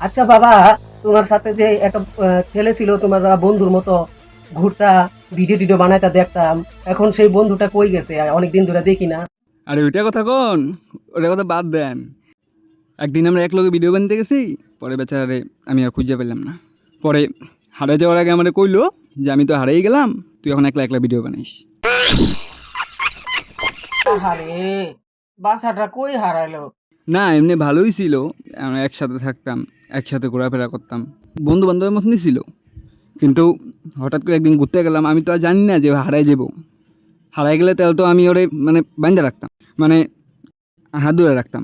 আচ্ছা বাবা, তোমার সাথে যে একটা ছেলে ছিল তোমার বন্ধুর মতো, ঘুরতা, ভিডিও টিডিও বানাইতা দেখতাম, এখন সেই বন্ধুটা কই গেছে? অনেকদিন ধরে দেখি না। আরে ওইটা কথা কোন, ওটা কথা বাদ দেন। একদিন আমরা এক লগে ভিডিও বানতে গেছি, পরে বেচারারে আমি আর খুঁজে পেলাম না। পরে হারাই যাওয়ার আগে আমারে কইলো যে আমি তো হারিয়ে গেলাম, তুই এখন একলা একলা ভিডিও বানাইস। আহারে, বাসাটা কই হারাইলো? না এমনি ভালোই ছিল, আমরা একসাথে থাকতাম, একসাথে ঘোরাফেরা করতাম, বন্ধু বান্ধবের মতনই ছিল। কিন্তু হঠাৎ করে একদিন ঘুরতে গেলাম, আমি তো আর জানি না যে ও হারাই যাবো। হারাই গেলে তাহলে তো আমি ওরে মানে বান্ধা রাখতাম, মানে হাত ধরে রাখতাম।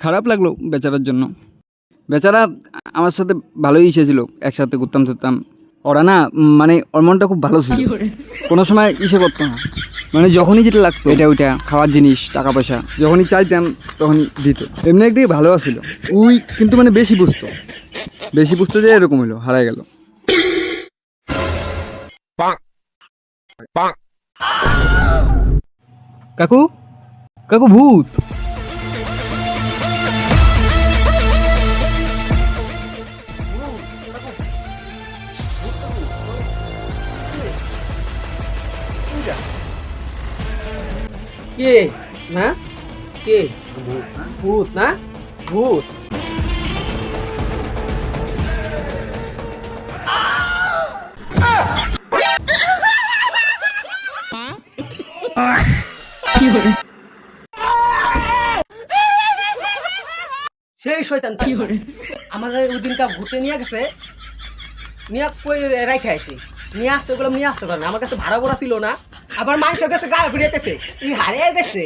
খারাপ লাগলো বেচারার জন্য। বেচারা আমার সাথে ভালোই এসেছিল, একসাথে ঘুরতাম চুরতাম। ওরা না মানে ওর মনটা খুব ভালো ছিল, কোনো সময় ইসে করতো না, মানে যখনই যেটা লাগতো এটা ওইটা খাওয়ার জিনিস টাকা পয়সা যখনই চাইতাম তখনই দিত। এমনি একদিকে ভালো ছিল উই, কিন্তু মানে বেশি বুঝতো যে এরকম হলো, হারাই গেল। কাকু, কাকু ভূত। কে? না, কে? ভূত না? ভূত? সেই শয়তান আমাদের ওই দিনটা ঘুরতে নিয়ে গেছে, নিয়ে কই রাইখে আসি, নিয়ে আসতে গেলাম, নিয়ে আসতে পারে না, আমার কাছে ভাড়া ভরা ছিল না, আবার মানুষের কাছে গায়ে ফিরেতেছে, তুই হারিয়ে গেছে।